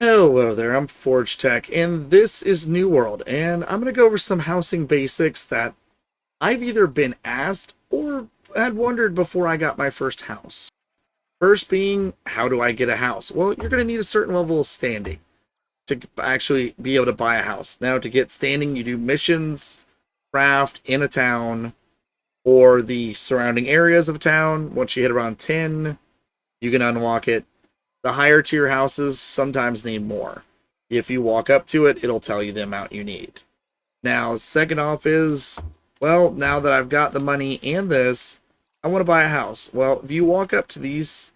Hello there, I'm Forge Tech, and this is New World, and I'm going to go over some housing basics that I've either been asked or had wondered before I got my first house. First being, how do I get a house? Well, you're going to need a certain level of standing to actually be able to buy a house. Now, to get standing, you do missions, craft in a town, or the surrounding areas of town. Once you hit around 10, you can unlock it. The higher tier houses sometimes need more. If you walk up to it, it'll tell you the amount you need. Now, second off is, well, now that I've got the money and this, I want to buy a house. Well, if you walk up to these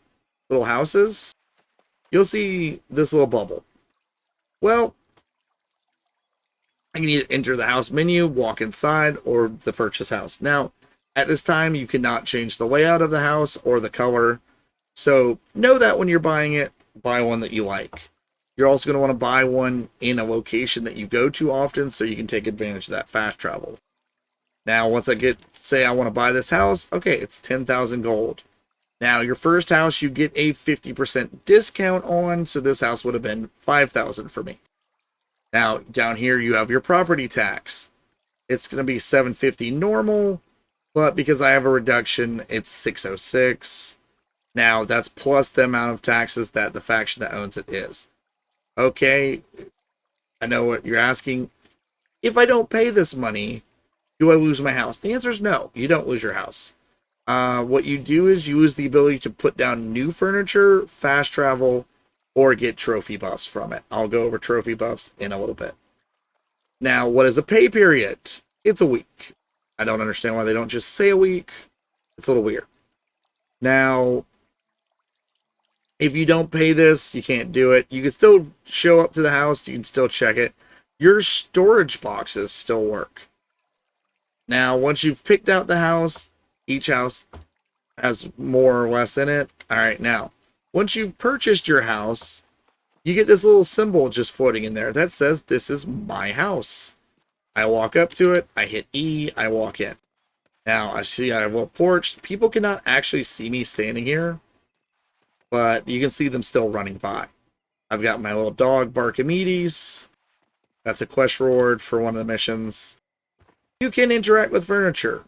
little houses, you'll see this little bubble. Well, I can either enter the house menu, walk inside, or the purchase house. Now, at this time, you cannot change the layout of the house or the color. So know that when you're buying it, buy one that you like. You're also going to want to buy one in a location that you go to often so you can take advantage of that fast travel. Now, once say I want to buy this house, okay, it's 10,000 gold. Now, your first house you get a 50% discount on, so this house would have been 5,000 for me. Now, down here you have your property tax. It's going to be 750 normal, but because I have a reduction, it's 606. Now, that's plus the amount of taxes that the faction that owns it is. Okay, I know what you're asking. If I don't pay this money, do I lose my house? The answer is no, you don't lose your house. What you do is you lose the ability to put down new furniture, fast travel, or get trophy buffs from it. I'll go over trophy buffs in a little bit. Now, what is a pay period? It's a week. I don't understand why they don't just say a week. It's a little weird. Now, if you don't pay this, you can't do it. You can still show up to the house. You can still check it. Your storage boxes still work. Now, once you've picked out the house, each house has more or less in it. All right, now, once you've purchased your house, you get this little symbol just floating in there that says, this is my house. I walk up to it. I hit E. I walk in. Now, I see I have a little porch. People cannot actually see me standing here, but you can see them still running by. I've got my little dog, Barkimedes. That's a quest reward for one of the missions. You can interact with furniture.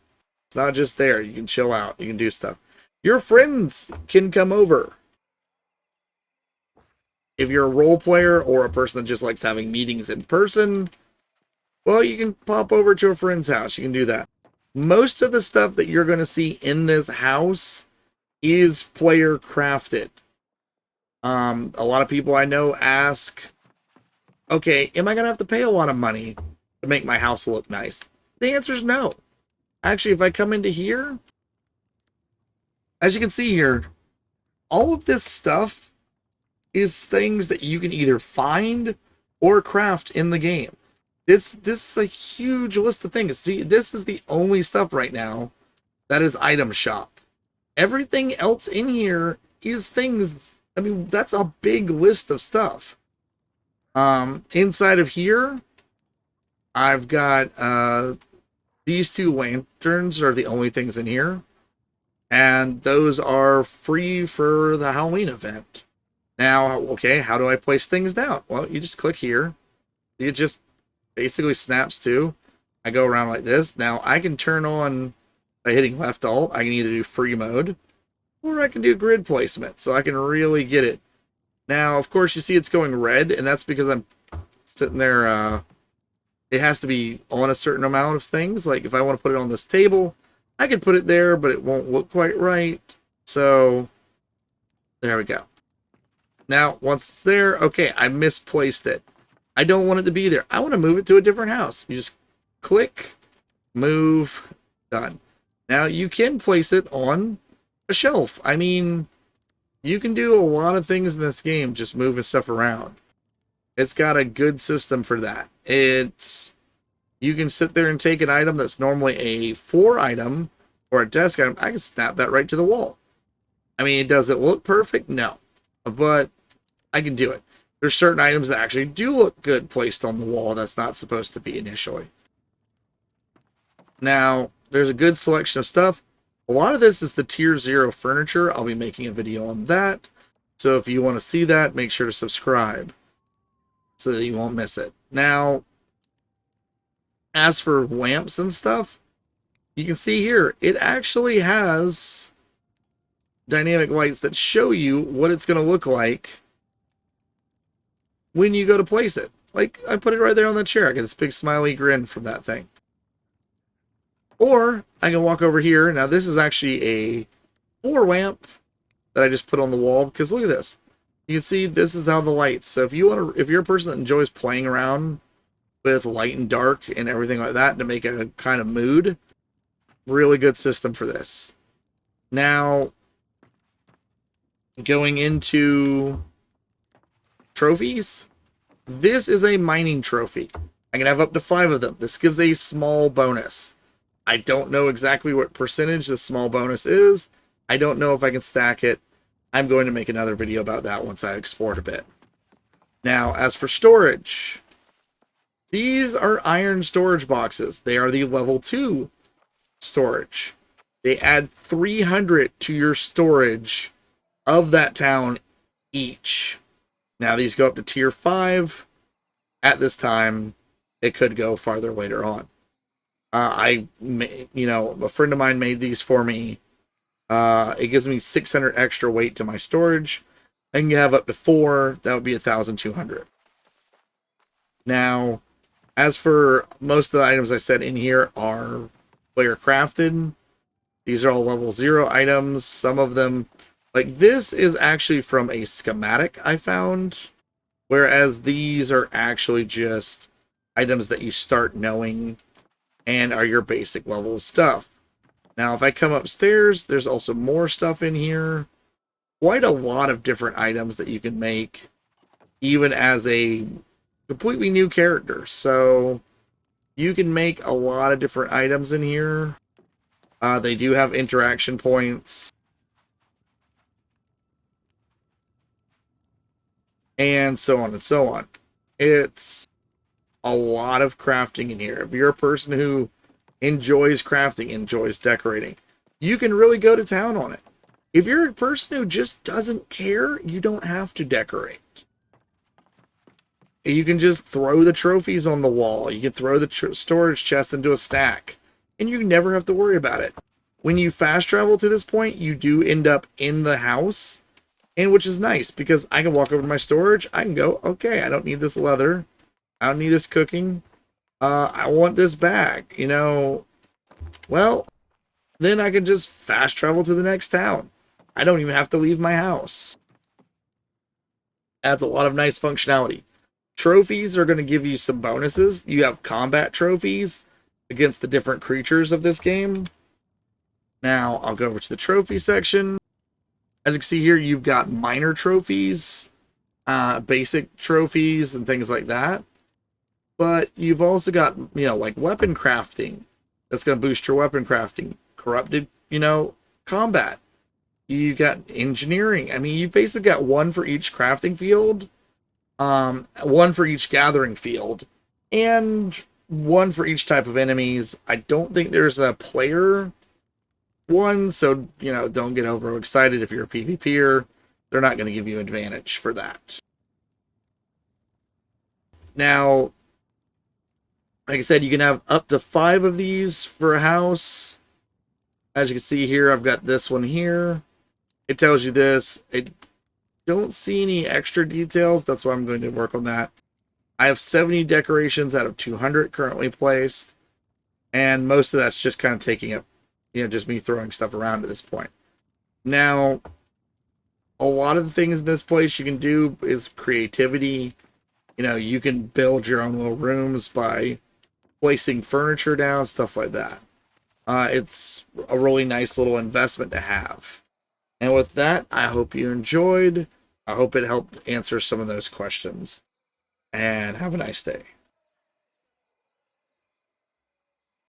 It's not just there. You can chill out. You can do stuff. Your friends can come over. If you're a role player or a person that just likes having meetings in person, well, you can pop over to a friend's house. You can do that. Most of the stuff that you're going to see in this house is player crafted. A lot of people I know ask, okay, am I going to have to pay a lot of money to make my house look nice? The answer is no. Actually, if I come into here, as you can see here, all of this stuff is things that you can either find or craft in the game. This is a huge list of things. See, this is the only stuff right now that is item shop. Everything else in here is things. I mean, that's a big list of stuff. Inside of here, I've got these two lanterns are the only things in here. And those are free for the Halloween event. Now, okay, how do I place things down? Well, you just click here. It just basically snaps to. I go around like this. Now, I can turn on, by hitting left alt, I can either do free mode, or I can do grid placement, so I can really get it. Now, of course, you see it's going red, and that's because I'm sitting there, it has to be on a certain amount of things. Like, if I want to put it on this table, I could put it there, but it won't look quite right. So, there we go. Now, once it's there, okay, I misplaced it. I don't want it to be there. I want to move it to a different house. You just click, move, done. Now, you can place it on a shelf. I mean, you can do a lot of things in this game, just moving stuff around. It's got a good system for that. You can sit there and take an item that's normally a 4 item or a desk item. I can snap that right to the wall. I mean, does it look perfect? No. But I can do it. There's certain items that actually do look good placed on the wall that's not supposed to be initially. Now, there's a good selection of stuff. A lot of this is the tier 0 furniture. I'll be making a video on that. So if you want to see that, make sure to subscribe. so that you won't miss it. Now, as for lamps and stuff, you can see here, it actually has dynamic lights that show you what it's going to look like when you go to place it. Like, I put it right there on the chair. I get this big smiley grin from that thing. Or I can walk over here. Now, this is actually a floor lamp that I just put on the wall, because look at this. You can see this is how the lights. So if you're a person that enjoys playing around with light and dark and everything like that to make a kind of mood, really good system for this. Now, going into trophies, this is a mining trophy. I can have up to 5 of them. This gives a small bonus. I don't know exactly what percentage the small bonus is. I don't know if I can stack it. I'm going to make another video about that once I explore it a bit. Now, as for storage, these are iron storage boxes. They are the level 2 storage. They add 300 to your storage of that town each. Now, these go up to tier 5 at this time. It could go farther later on. A friend of mine made these for me. It gives me 600 extra weight to my storage. I can have up to 4. That would be 1,200. Now, as for most of the items I said in here are player crafted. These are all level 0 items. Some of them, like this, is actually from a schematic I found, whereas these are actually just items that you start knowing and are your basic level stuff. Now, if I come upstairs, there's also more stuff in here. Quite a lot of different items that you can make, even as a completely new character. So, you can make a lot of different items in here. They do have interaction points. And so on and so on. It's a lot of crafting in here. If you're a person who enjoys crafting, enjoys decorating, you can really go to town on it. If you're a person who just doesn't care, you don't have to decorate. You can just throw the trophies on the wall. You can throw the storage chest into a stack, and you never have to worry about it. When you fast travel to this point, you do end up in the house, and which is nice because I can walk over to my storage. I can go, okay, I don't need this leather. I don't need this cooking. I want this bag, Well, then I can just fast travel to the next town. I don't even have to leave my house. Adds a lot of nice functionality. Trophies are going to give you some bonuses. You have combat trophies against the different creatures of this game. Now, I'll go over to the trophy section. As you can see here, you've got minor trophies, basic trophies, and things like that. But you've also got, like weapon crafting. That's going to boost your weapon crafting. Corrupted, combat. You've got engineering. I mean, you've basically got one for each crafting field, one for each gathering field, and one for each type of enemies. I don't think there's a player one, so, don't get overexcited if you're a PvPer. They're not going to give you advantage for that. Now, like I said, you can have up to 5 of these for a house. As you can see here, I've got this one here. It tells you this. I don't see any extra details. That's why I'm going to work on that. I have 70 decorations out of 200 currently placed. And most of that's just kind of taking up, just me throwing stuff around at this point. Now, a lot of the things in this place you can do is creativity. You can build your own little rooms by placing furniture down, stuff like that. It's a really nice little investment to have. And with that, I hope you enjoyed. I hope it helped answer some of those questions. And have a nice day.